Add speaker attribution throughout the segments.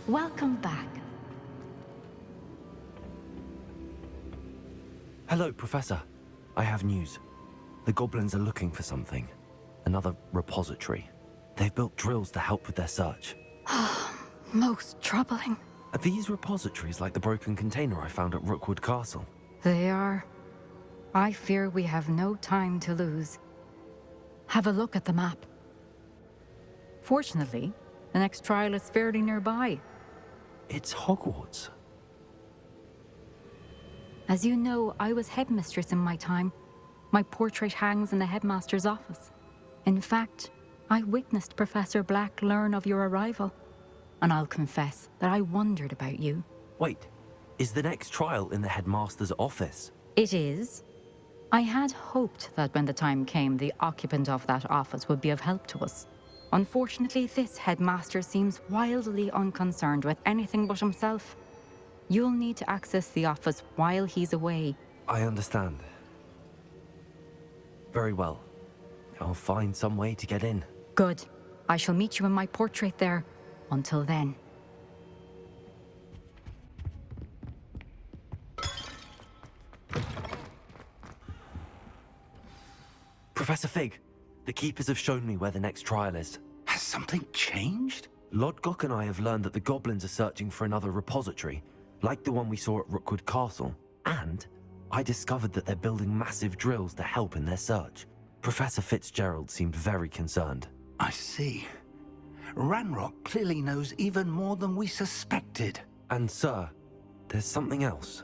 Speaker 1: Welcome back.
Speaker 2: Hello, Professor. I have news. The goblins are looking for something. Another repository. They've built drills to help with their search.
Speaker 1: Most troubling.
Speaker 2: Are these repositories like the broken container I found at Rookwood Castle?
Speaker 1: They are. I fear we have no time to lose. Have a look at the map. Fortunately, the next trial is fairly nearby.
Speaker 2: It's Hogwarts.
Speaker 1: As you know, I was headmistress in my time. My portrait hangs in the headmaster's office. In fact, I witnessed Professor Black learn of your arrival. And I'll confess that I wondered about you.
Speaker 2: Wait, is the next trial in the headmaster's office?
Speaker 1: It is. I had hoped that when the time came, the occupant of that office would be of help to us. Unfortunately, this headmaster seems wildly unconcerned with anything but himself. You'll need to access the office while he's away.
Speaker 2: I understand. Very well. I'll find some way to get in.
Speaker 1: Good. I shall meet you in my portrait there. Until then.
Speaker 2: Professor Fig, the Keepers have shown me where the next trial is.
Speaker 3: Has something changed?
Speaker 2: Lodgok and I have learned that the goblins are searching for another repository, like the one we saw at Rookwood Castle. And I discovered that they're building massive drills to help in their search. Professor Fitzgerald seemed very concerned.
Speaker 3: I see. Ranrock clearly knows even more than we suspected.
Speaker 2: And sir, there's something else.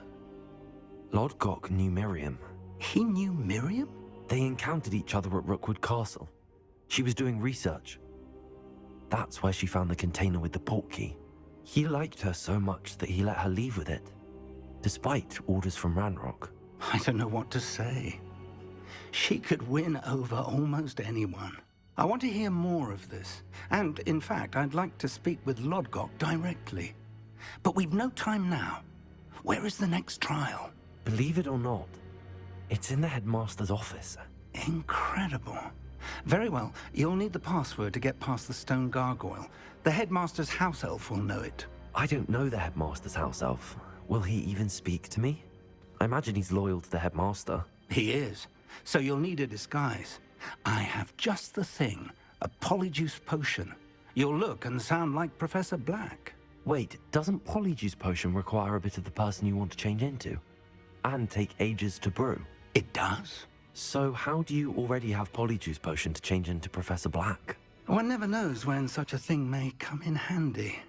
Speaker 2: Lodgok knew Miriam.
Speaker 3: He knew Miriam?
Speaker 2: They encountered each other at Rookwood Castle. She was doing research. That's where she found the container with the portkey. He liked her so much that he let her leave with it, despite orders from Ranrock.
Speaker 3: I don't know what to say. She could win over almost anyone. I want to hear more of this. And, in fact, I'd like to speak with Lodgok directly. But we've no time now. Where is the next trial?
Speaker 2: Believe it or not, it's in the headmaster's office.
Speaker 3: Incredible. Very well. You'll need the password to get past the stone gargoyle. The headmaster's house elf will know it.
Speaker 2: I don't know the headmaster's house elf. Will he even speak to me? I imagine he's loyal to the headmaster.
Speaker 3: He is. So you'll need a disguise. I have just the thing. A polyjuice potion. You'll look and sound like Professor Black.
Speaker 2: Wait, doesn't Polyjuice Potion require a bit of the person you want to change into? And take ages to brew?
Speaker 3: It does.
Speaker 2: So how do you already have Polyjuice Potion to change into Professor Black?
Speaker 3: One never knows when such a thing may come in handy.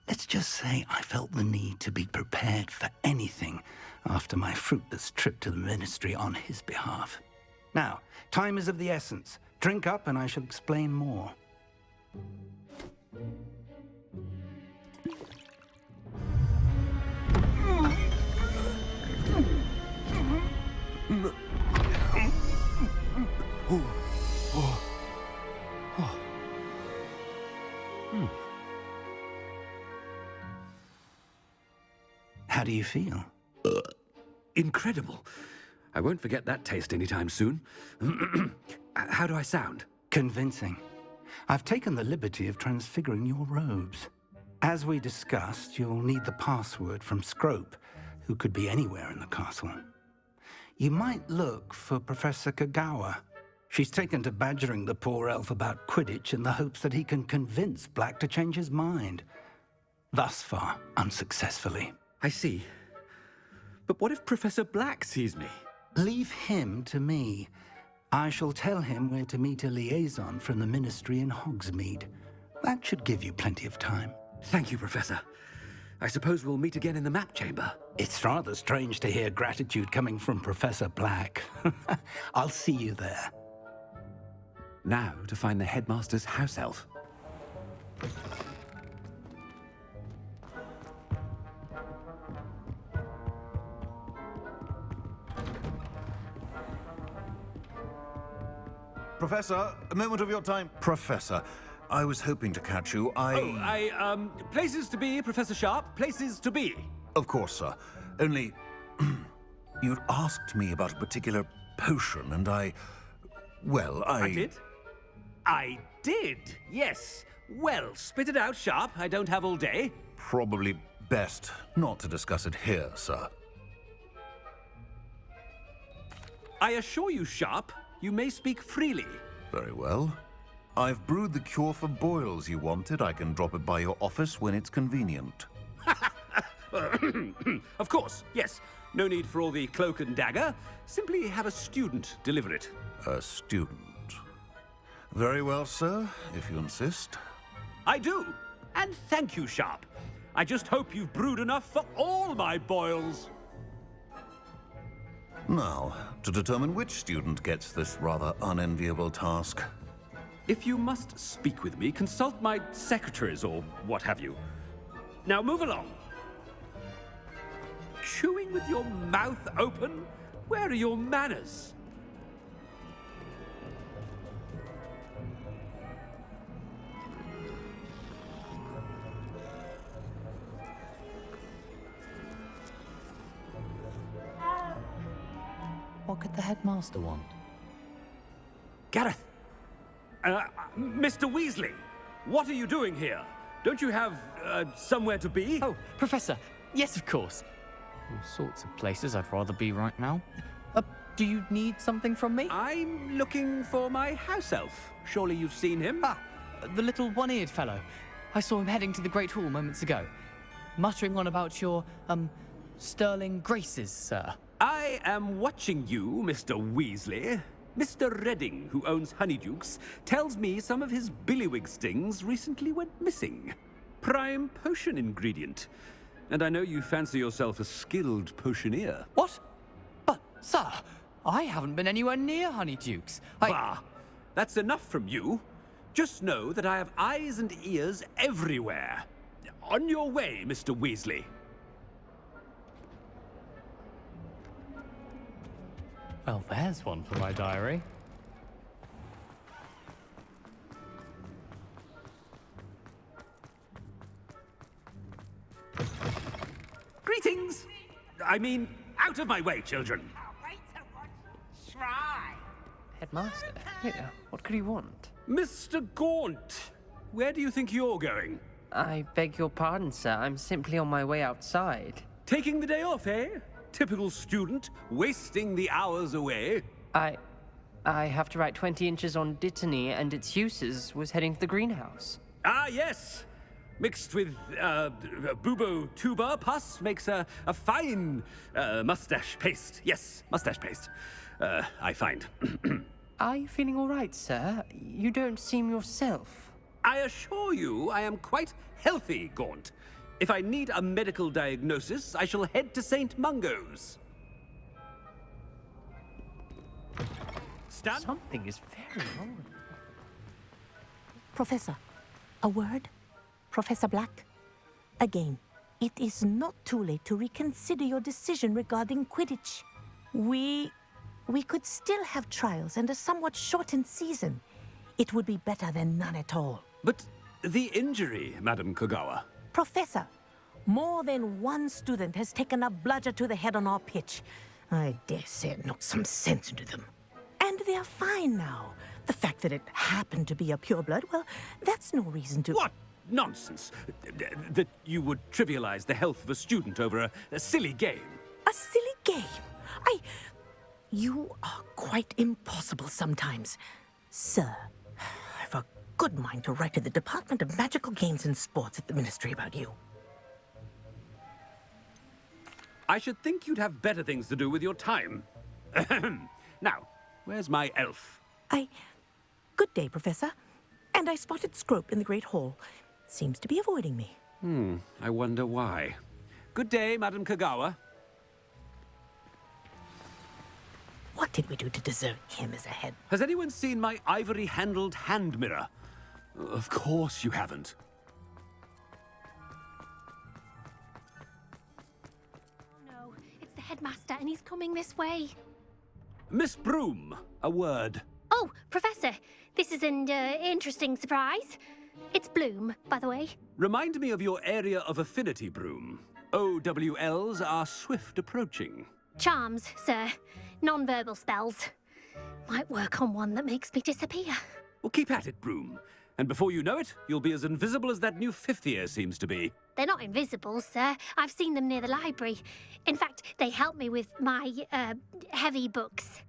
Speaker 3: Let's just say I felt the need to be prepared for anything after my fruitless trip to the Ministry on his behalf. Now, time is of the essence. Drink up and I shall explain more. How do you feel?
Speaker 4: Incredible. I won't forget that taste anytime soon. How do I sound?
Speaker 3: Convincing. I've taken the liberty of transfiguring your robes. As we discussed, you'll need the password from Scrope, who could be anywhere in the castle. You might look for Professor Kagawa. She's taken to badgering the poor elf about Quidditch in the hopes that he can convince Black to change his mind. Thus far, unsuccessfully.
Speaker 4: I see. But what if Professor Black sees me?
Speaker 3: Leave him to me. I shall tell him where to meet a liaison from the Ministry in Hogsmeade. That should give you plenty of time.
Speaker 4: Thank you, Professor. I suppose we'll meet again in the map chamber.
Speaker 3: It's rather strange to hear gratitude coming from Professor Black. I'll see you there.
Speaker 4: Now to find the headmaster's house elf.
Speaker 5: Professor, a moment of your time. Professor, I was hoping to catch you.
Speaker 4: Places to be, Professor Sharp. Places to be.
Speaker 5: Of course, sir. Only, you'd asked me about a particular potion, and I
Speaker 4: I did? I did, yes. Well, spit it out, Sharp. I don't have all day.
Speaker 5: Probably best not to discuss it here, sir.
Speaker 4: I assure you, Sharp, you may speak freely.
Speaker 5: Very well. I've brewed the cure for boils you wanted. I can drop it by your office when it's convenient.
Speaker 4: Of course, yes. No need for all the cloak and dagger. Simply have a student deliver it.
Speaker 5: A student. Very well, sir, if you insist.
Speaker 4: I do. And thank you, Sharp. I just hope you've brewed enough for all my boils.
Speaker 5: Now, to determine which student gets this rather unenviable task.
Speaker 4: If you must speak with me, consult my secretaries or what have you. Now move along. Chewing with your mouth open? Where are your manners?
Speaker 6: What could the headmaster want?
Speaker 4: Gareth! Mr. Weasley, what are you doing here? Don't you have, somewhere to be?
Speaker 6: Oh, Professor. Yes, of course. All sorts of places I'd rather be right now. Do you need something from me?
Speaker 4: I'm looking for my house elf. Surely you've seen him?
Speaker 6: Ah, the little one-eared fellow. I saw him heading to the Great Hall moments ago, muttering on about your, sterling graces, sir.
Speaker 4: I am watching you, Mr. Weasley. Mr. Redding, who owns Honeydukes, tells me some of his billywig stings recently went missing. Prime potion ingredient. And I know you fancy yourself a skilled potioneer.
Speaker 6: What? But, sir, I haven't been anywhere near Honeydukes.
Speaker 4: Bah! That's enough from you. Just know that I have eyes and ears everywhere. On your way, Mr. Weasley.
Speaker 6: Well, there's one for my diary.
Speaker 4: Greetings! I mean, out of my way, children.
Speaker 7: Headmaster? Yeah, what could he want?
Speaker 4: Mr. Gaunt, where do you think you're going?
Speaker 7: I beg your pardon, sir. I'm simply on my way outside.
Speaker 4: Taking the day off, eh? Typical student, wasting the hours away.
Speaker 7: I have to write 20 inches on Dittany and its uses. Was heading to the greenhouse.
Speaker 4: Ah, yes. Mixed with bubo tuber pus makes a fine mustache paste. Yes, mustache paste. I find.
Speaker 7: Are you feeling all right, sir? You don't seem yourself.
Speaker 4: I assure you I am quite healthy, Gaunt. If I need a medical diagnosis, I shall head to St. Mungo's. Stand.
Speaker 7: Something is very wrong.
Speaker 8: Professor, a word? Professor Black? Again, it is not too late to reconsider your decision regarding Quidditch. We could still have trials and a somewhat shortened season. It would be better than none at all.
Speaker 4: But the injury, Madam Kogawa.
Speaker 8: Professor, more than one student has taken a bludger to the head on our pitch. I dare say it knocked some sense into them. And they're fine now. The fact that it happened to be a pureblood, well, that's no reason to...
Speaker 4: What nonsense! That you would trivialize the health of a student over a silly game.
Speaker 8: A silly game? You are quite impossible sometimes. Sir, I've a good mind to write to the Department of Magical Games and Sports at the Ministry about you.
Speaker 4: I should think you'd have better things to do with your time. Now, where's my elf?
Speaker 8: Good day, Professor. And I spotted Scrope in the Great Hall. Seems to be avoiding me.
Speaker 4: I wonder why. Good day, Madam Kogawa.
Speaker 8: What did we do to deserve him as a head?
Speaker 4: Has anyone seen my ivory-handled hand mirror? Of course you haven't.
Speaker 9: No, it's the headmaster and he's coming this way.
Speaker 4: Miss Broom, a word.
Speaker 9: Oh, Professor, this is an interesting surprise. It's Bloom, by the way.
Speaker 4: Remind me of your area of affinity, Broom. OWLs are swift approaching.
Speaker 9: Charms, sir. Non-verbal spells. Might work on one that makes me disappear.
Speaker 4: Well, keep at it, Broom. And before you know it, you'll be as invisible as that new fifth year seems to be.
Speaker 9: They're not invisible, sir. I've seen them near the library. In fact, they help me with my, heavy books.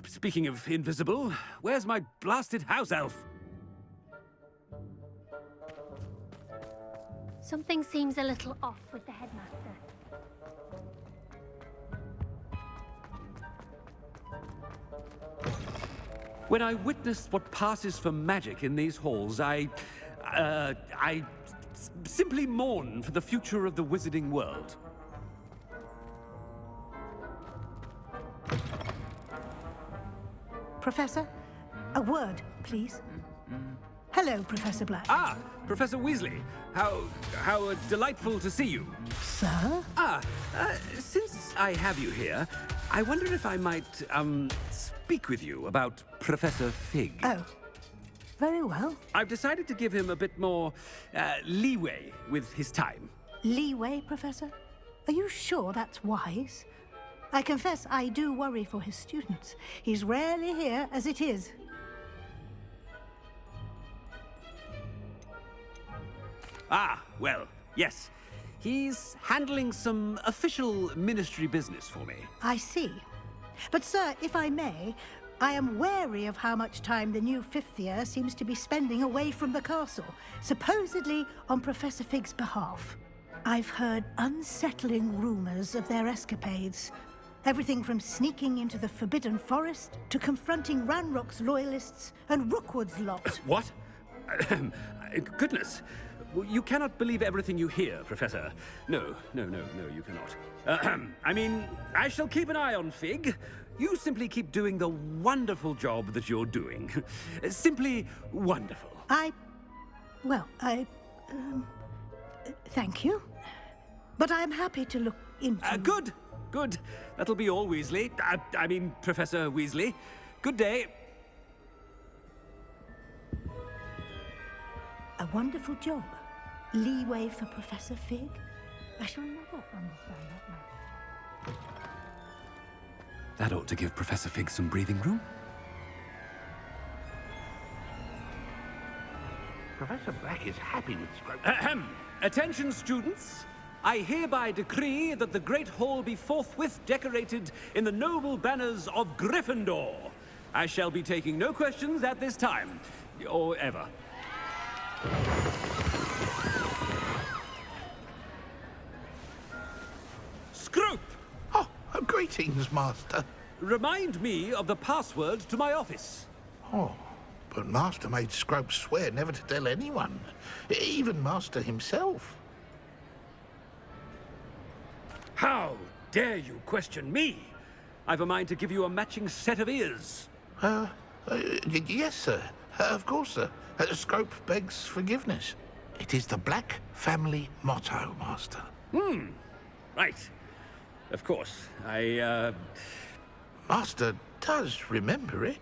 Speaker 4: Speaking of invisible, where's my blasted house elf?
Speaker 9: Something seems a little off with the headmaster.
Speaker 4: When I witness what passes for magic in these halls, I simply mourn for the future of the wizarding world.
Speaker 10: Professor, a word, please. Hello, Professor Black.
Speaker 4: Ah, Professor Weasley. How delightful to see you.
Speaker 10: Sir?
Speaker 4: Since I have you here, I wonder if I might, speak with you about Professor Fig.
Speaker 10: Oh, very well.
Speaker 4: I've decided to give him a bit more, leeway with his time.
Speaker 10: Leeway, Professor? Are you sure that's wise? I confess I do worry for his students. He's rarely here as it is.
Speaker 4: Ah, well, yes. He's handling some official ministry business for me.
Speaker 10: I see. But, sir, if I may, I am wary of how much time the new fifth year seems to be spending away from the castle, supposedly on Professor Fig's behalf. I've heard unsettling rumors of their escapades. Everything from sneaking into the Forbidden Forest to confronting Ranrock's loyalists and Rookwood's lot.
Speaker 4: What? Goodness. You cannot believe everything you hear, Professor. No, you cannot. I mean, I shall keep an eye on Fig. You simply keep doing the wonderful job that you're doing. Simply wonderful.
Speaker 10: Thank you. But I'm happy to look into...
Speaker 4: Good. That'll be all, Weasley. I mean, Professor Weasley. Good day.
Speaker 10: A wonderful job. Leeway for Professor Fig. I shall never understand that much.
Speaker 4: That ought to give Professor Fig some breathing room.
Speaker 11: Professor Black is happy with Scrope.
Speaker 4: Attention, students. I hereby decree that the Great Hall be forthwith decorated in the noble banners of Gryffindor. I shall be taking no questions at this time, or ever. Scrope!
Speaker 11: Oh, greetings, Master.
Speaker 4: Remind me of the password to my office.
Speaker 11: Oh, but Master made Scrope swear never to tell anyone, even Master himself.
Speaker 4: How dare you question me? I've a mind to give you a matching set of ears.
Speaker 11: Yes, sir. Of course, sir. Scrope begs forgiveness. It is the Black family motto, Master.
Speaker 4: Right. Of course.
Speaker 11: Master does remember it.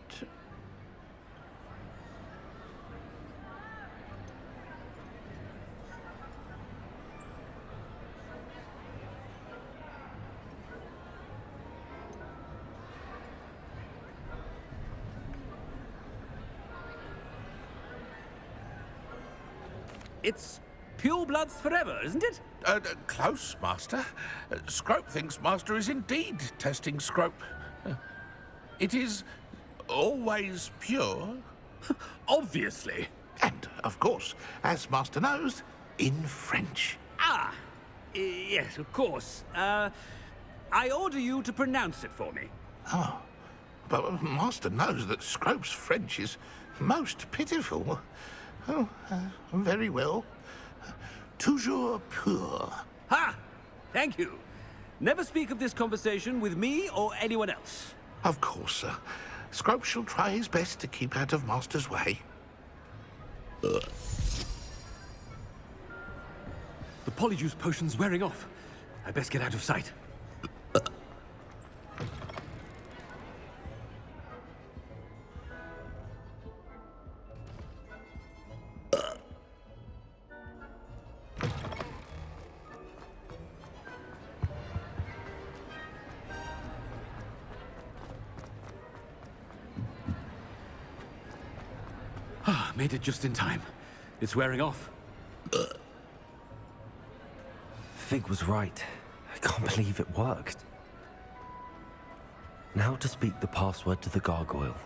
Speaker 4: It's pure bloods forever, isn't it?
Speaker 11: Close, Master. Scrope thinks Master is indeed testing Scrope. It is always pure.
Speaker 4: Obviously.
Speaker 11: And, of course, as Master knows, in French.
Speaker 4: Yes, of course. I order you to pronounce it for me.
Speaker 11: Oh, but Master knows that Scrope's French is most pitiful. Oh, very well. Toujours pur.
Speaker 4: Ha! Thank you. Never speak of this conversation with me or anyone else.
Speaker 11: Of course, sir. Scrope shall try his best to keep out of Master's way.
Speaker 4: The polyjuice potion's wearing off. I best get out of sight. Made it just in time. It's wearing off.
Speaker 2: Fig was right. I can't believe it worked. Now to speak the password to the gargoyle.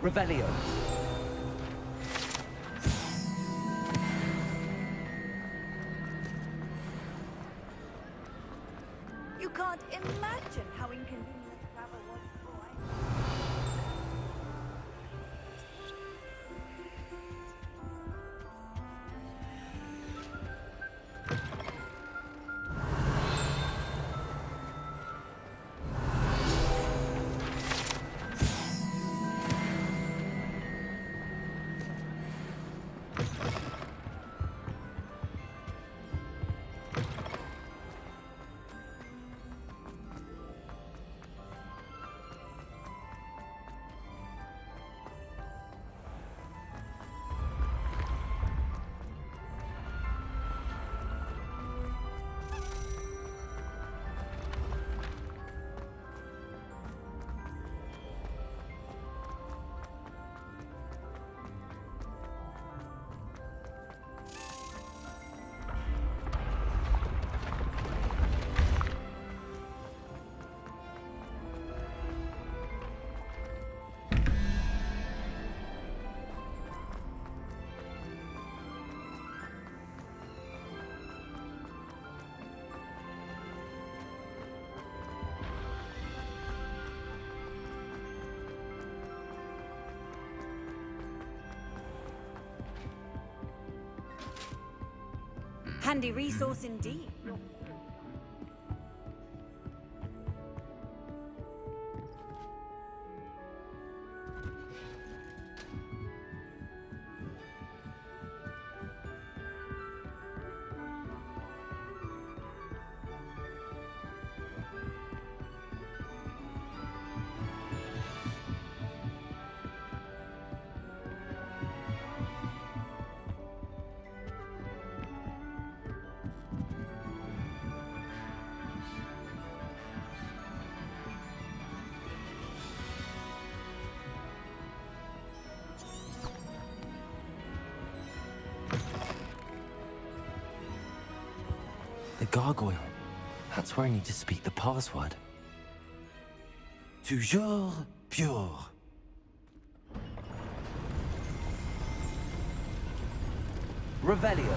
Speaker 12: Revelio.
Speaker 13: You can't imagine how inconvenient travel was before handy resource indeed.
Speaker 2: The gargoyle. That's where I need to speak the password. Toujours pure.
Speaker 12: Revelio.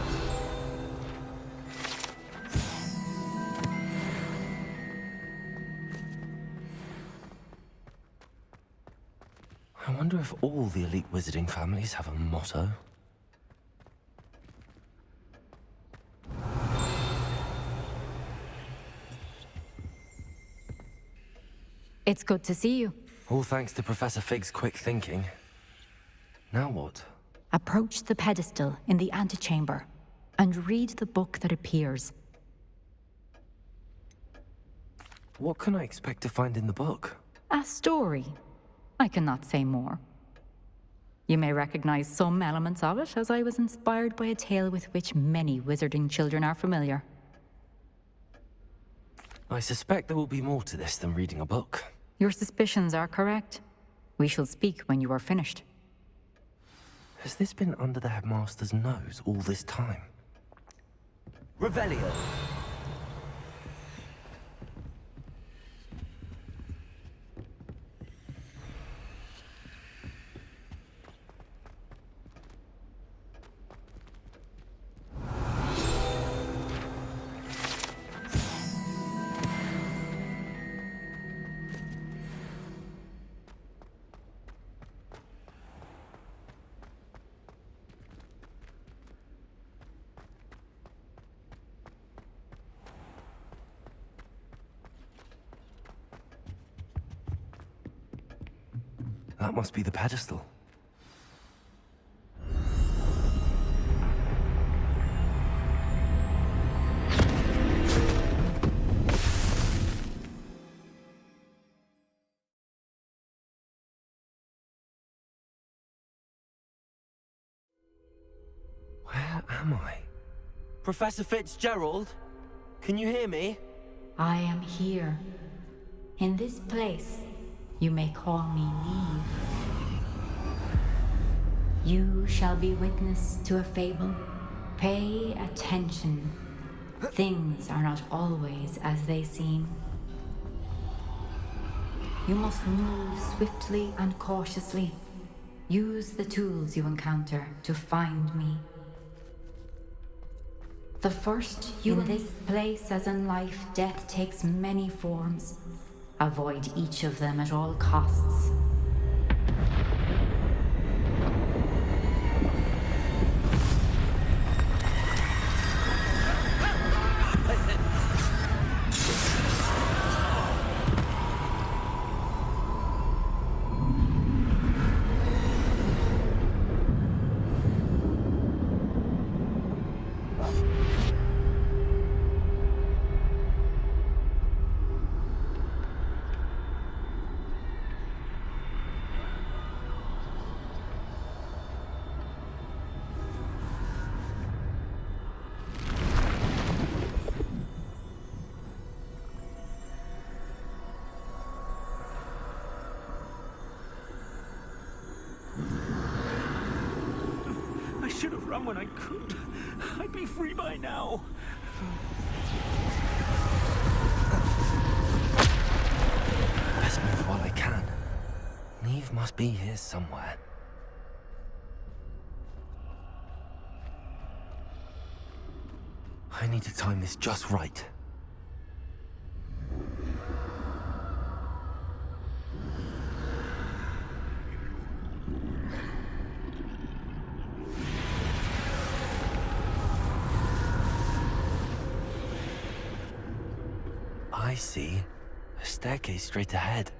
Speaker 2: I wonder if all the elite wizarding families have a motto.
Speaker 1: It's good to see you.
Speaker 2: All thanks to Professor Fig's quick thinking. Now what?
Speaker 1: Approach the pedestal in the antechamber and read the book that appears.
Speaker 2: What can I expect to find in the book?
Speaker 1: A story. I cannot say more. You may recognize some elements of it, as I was inspired by a tale with which many wizarding children are familiar.
Speaker 2: I suspect there will be more to this than reading a book.
Speaker 1: Your suspicions are correct. We shall speak when you are finished.
Speaker 2: Has this been under the headmaster's nose all this time?
Speaker 12: Revelio.
Speaker 2: That must be the pedestal. Where am I?
Speaker 12: Professor Fitzgerald?
Speaker 2: Can you hear me?
Speaker 1: I am here. In this place, you may call me Neve. You shall be witness to a fable. Pay attention. Things are not always as they seem. You must move swiftly and cautiously. Use the tools you encounter to find me. The first in this place, as in life, death takes many forms. Avoid each of them at all costs.
Speaker 4: I should have run when I could. I'd be free by now.
Speaker 2: Best move while I can. Neve must be here somewhere. I need to time this just right. I see. A staircase straight ahead.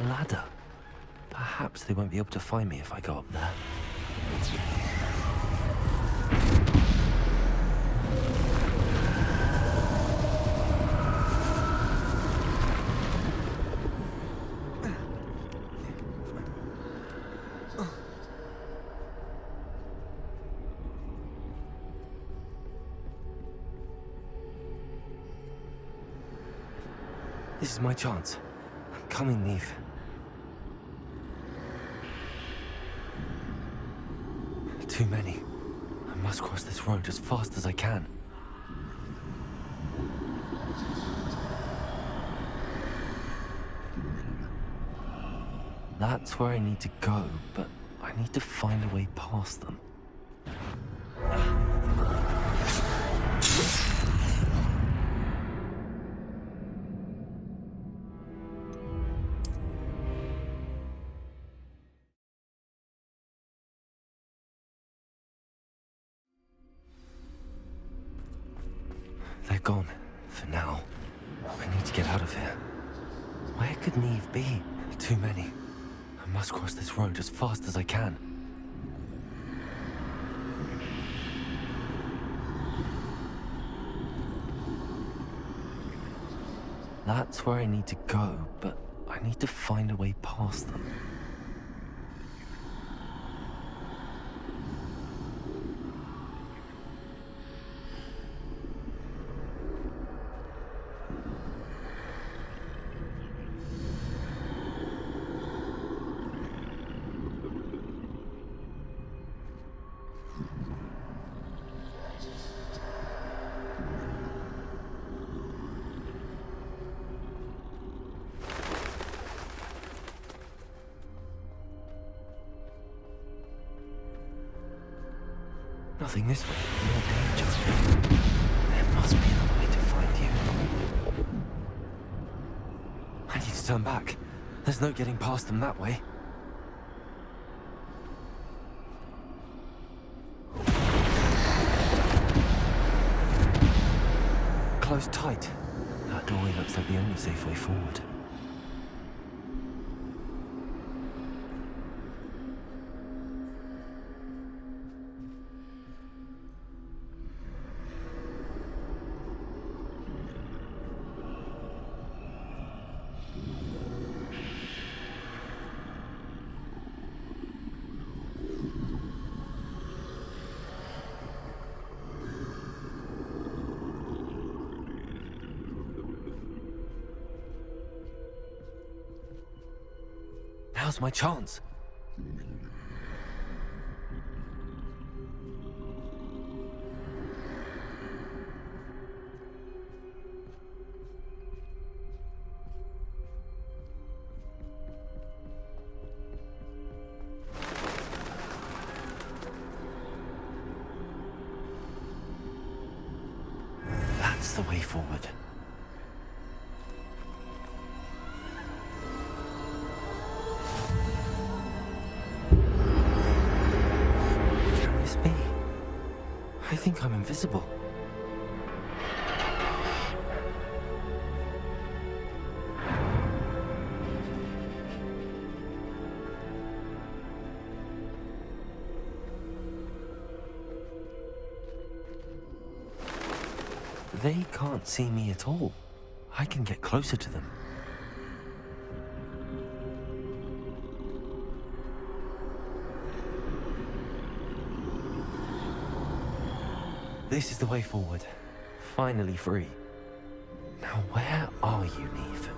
Speaker 2: Ladder. Perhaps they won't be able to find me if I go up there. This is my chance. I'm coming, Neve. Too many. I must cross this road as fast as I can. That's where I need to go, but I need to find a way past them. They're gone, for now. I need to get out of here. Where could Neve be? Too many. I must cross this road as fast as I can. That's where I need to go, but I need to find a way past them. Nothing this way. More danger. There must be another way to find you. I need to turn back. There's no getting past them that way. closed tight. That doorway looks like the only safe way forward. Now's my chance. That's the way forward. I think I'm invisible. They can't see me at all. I can get closer to them. This is the way forward. Finally free. Now where are you, Neve?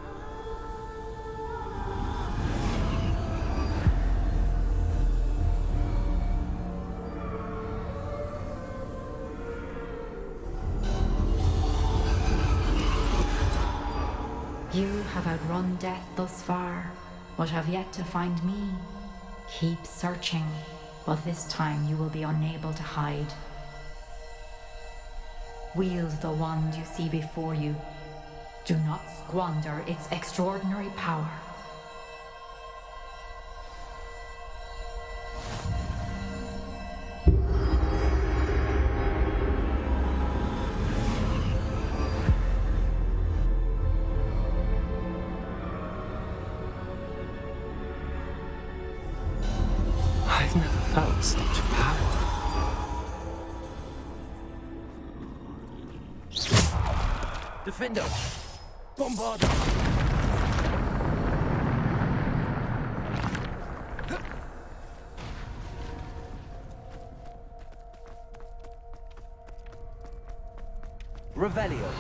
Speaker 1: You have outrun death thus far, but have yet to find me. Keep searching, but this time you will be unable to hide. Wield the wand you see before you. Do not squander its extraordinary power.
Speaker 2: I've never felt such power. Defender! Bombard!
Speaker 12: Revelio.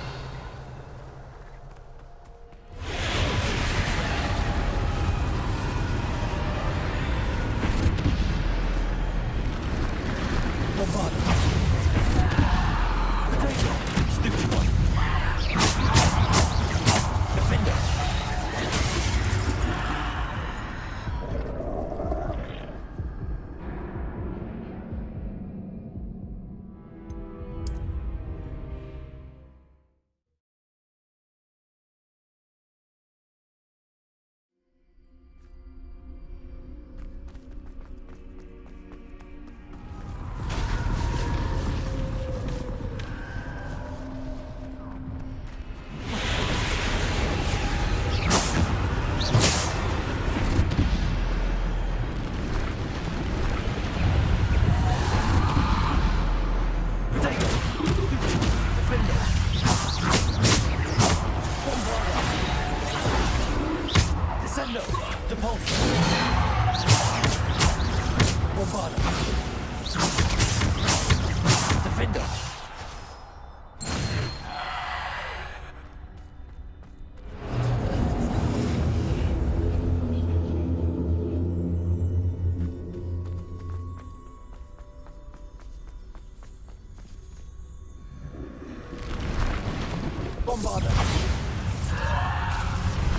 Speaker 2: Bombarder.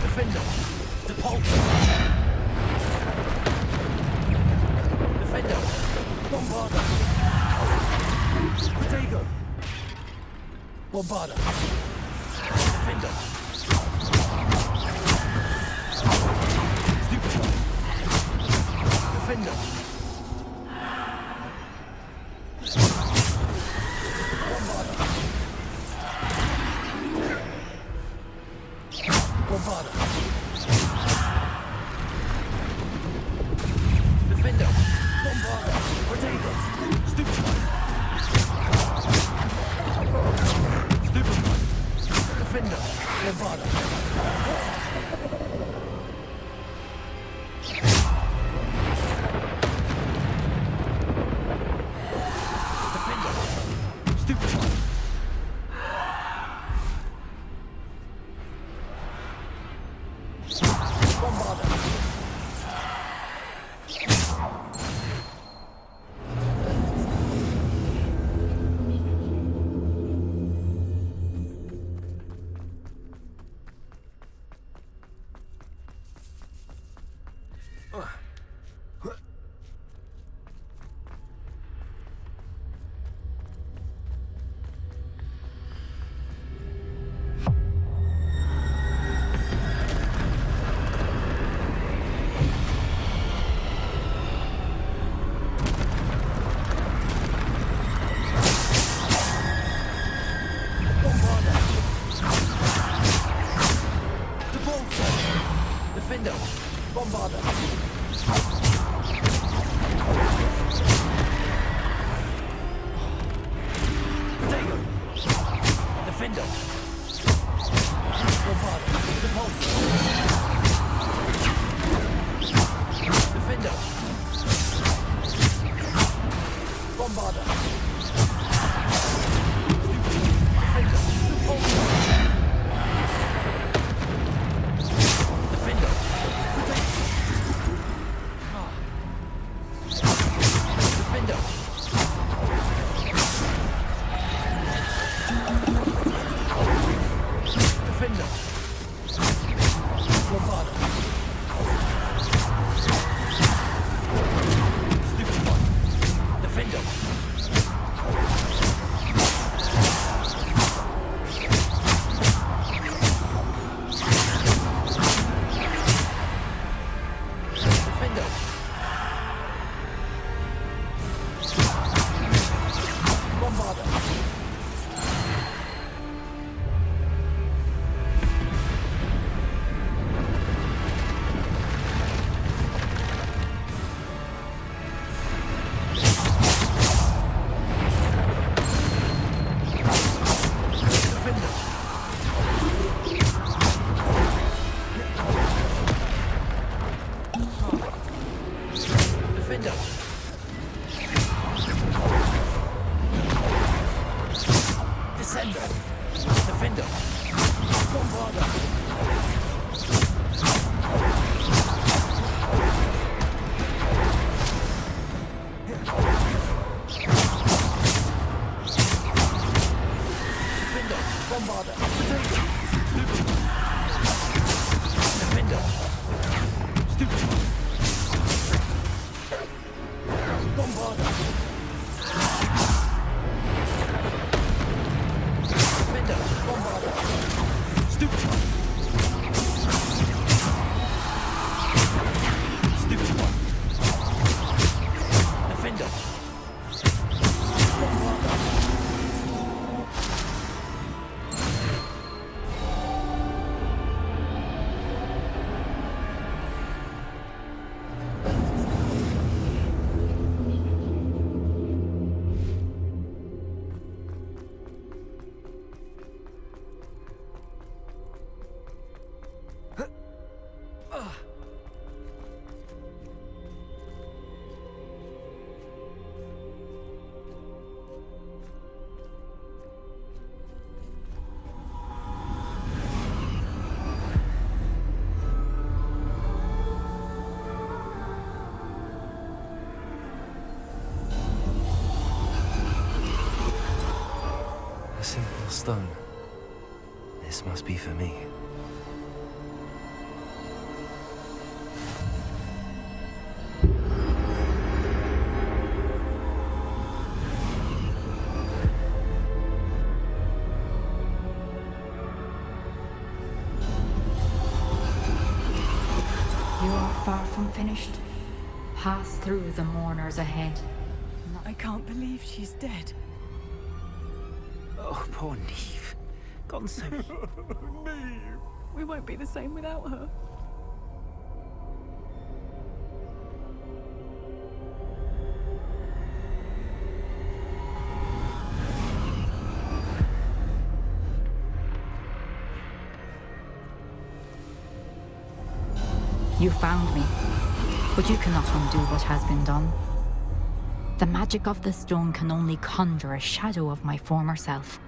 Speaker 2: Defender. Depulsor. Defender. Bombarder. Protego. Bombarder. Defender. Stupefy. Defender. Bombarder.
Speaker 4: Stupid one.
Speaker 2: Stone. This must be for me.
Speaker 1: You are far from finished. Pass through the mourners ahead.
Speaker 14: I can't believe she's dead.
Speaker 3: Oh, poor Neve. Gone so...
Speaker 14: Neve! We won't be the same without her.
Speaker 1: You found me, but you cannot undo what has been done. The magic of the stone can only conjure a shadow of my former self.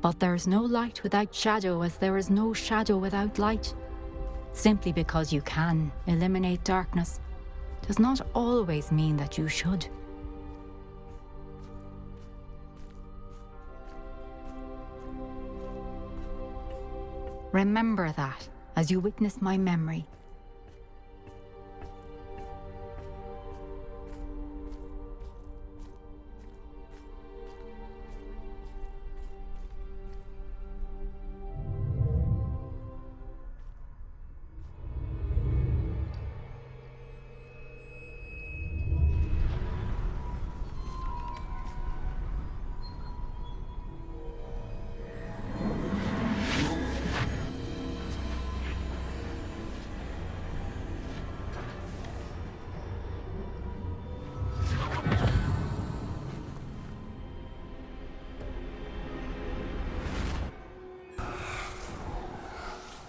Speaker 1: But there is no light without shadow, as there is no shadow without light. Simply because you can eliminate darkness does not always mean that you should. Remember that as you witness my memory.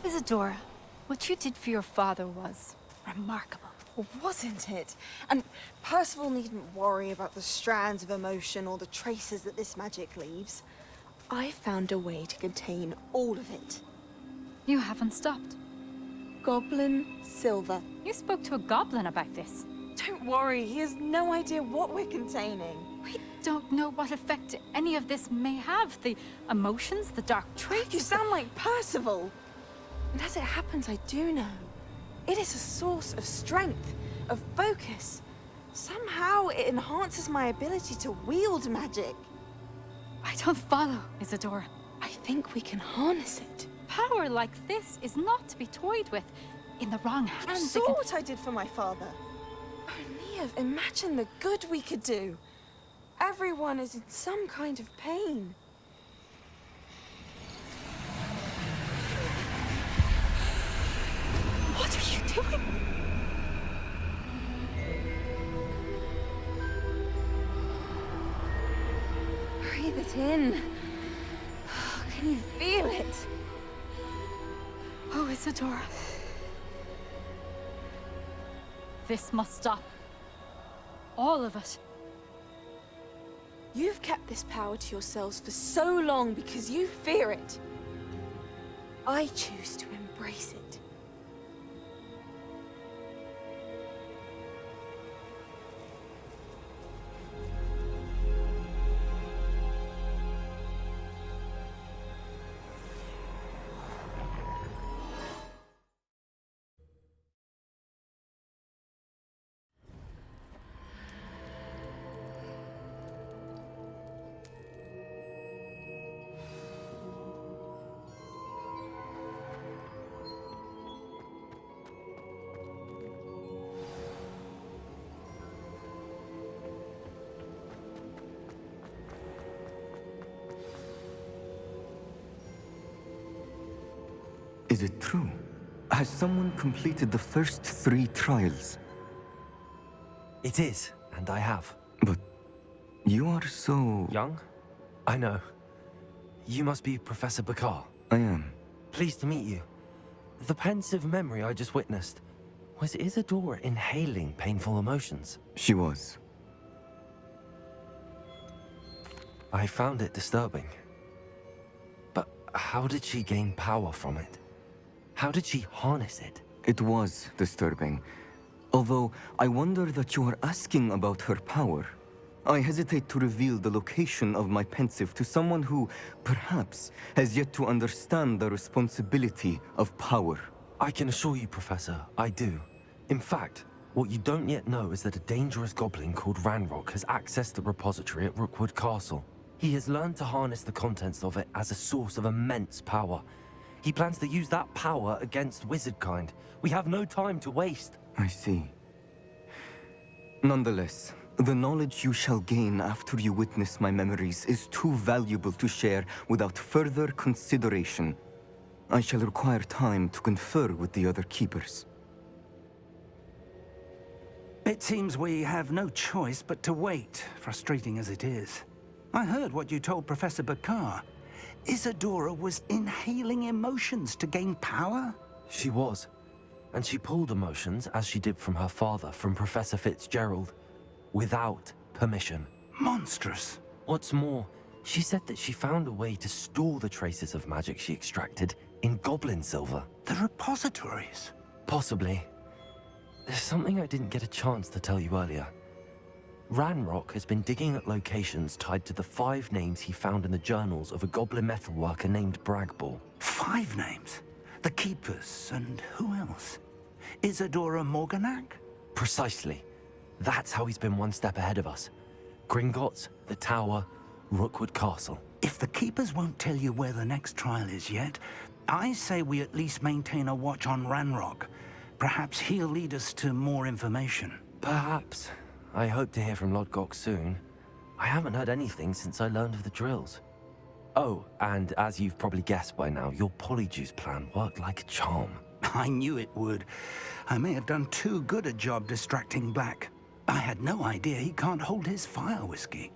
Speaker 14: Isadora, what you did for your father was remarkable.
Speaker 13: Well, wasn't it? And Percival needn't worry about the strands of emotion or the traces that this magic leaves. I found a way to contain all of it.
Speaker 14: You haven't stopped.
Speaker 13: Goblin Silver.
Speaker 14: You spoke to a goblin about this.
Speaker 13: Don't worry, he has no idea what we're containing.
Speaker 14: We don't know what effect any of this may have. The emotions, the dark traits.
Speaker 13: You sound like Percival. And as it happens, I do know. It is a source of strength, of focus. Somehow it enhances my ability to wield magic.
Speaker 14: I don't follow, Isadora.
Speaker 13: I think we can harness it.
Speaker 14: Power like this is not to be toyed with. In the wrong
Speaker 13: You
Speaker 14: hands,
Speaker 13: saw what I did for my father. Oh, Neve, imagine the good we could do. Everyone is in some kind of pain.
Speaker 14: What are you doing?
Speaker 13: Breathe it in. Can you feel it?
Speaker 14: Oh, Isadora. This must stop. All of it.
Speaker 13: You've kept this power to yourselves for so long because you fear it. I choose to embrace it.
Speaker 15: Is it true? Has someone completed the first 3 trials?
Speaker 2: It is, and I have.
Speaker 15: But you are so...
Speaker 2: Young? I know. You must be Professor Bakar.
Speaker 15: I am.
Speaker 2: Pleased to meet you. The pensive memory I just witnessed, was Isadora inhaling painful emotions?
Speaker 15: She was.
Speaker 2: I found it disturbing. But how did she gain power from it? How did she harness it?
Speaker 15: It was disturbing. Although, I wonder that you are asking about her power. I hesitate to reveal the location of my pensive to someone who, perhaps, has yet to understand the responsibility of power.
Speaker 2: I can assure you, Professor, I do. In fact, what you don't yet know is that a dangerous goblin called Ranrock has accessed the repository at Rookwood Castle. He has learned to harness the contents of it as a source of immense power. He plans to use that power against wizardkind. We have no time to waste.
Speaker 15: I see. Nonetheless, the knowledge you shall gain after you witness my memories is too valuable to share without further consideration. I shall require time to confer with the other keepers.
Speaker 3: It seems we have no choice but to wait, frustrating as it is. I heard what you told Professor Bakar. Isadora was inhaling emotions to gain power?
Speaker 2: She was. And she pulled emotions, as she did from her father, from Professor Fitzgerald, without permission.
Speaker 3: Monstrous.
Speaker 2: What's more, she said that she found a way to store the traces of magic she extracted in goblin silver.
Speaker 3: The repositories?
Speaker 2: Possibly. There's something I didn't get a chance to tell you earlier. Ranrock has been digging at locations tied to the 5 names he found in the journals of a goblin metalworker named Bragball.
Speaker 3: 5 names? The Keepers, and who else? Isadora Morganac?
Speaker 2: Precisely. That's how he's been one step ahead of us. Gringotts, the Tower, Rookwood Castle.
Speaker 3: If the Keepers won't tell you where the next trial is yet, I say we at least maintain a watch on Ranrock. Perhaps he'll lead us to more information.
Speaker 2: Perhaps. I hope to hear from Lodgok soon. I haven't heard anything since I learned of the drills. Oh, and as you've probably guessed by now, your polyjuice plan worked like a charm.
Speaker 3: I knew it would. I may have done too good a job distracting Black. I had no idea he can't hold his fire whiskey.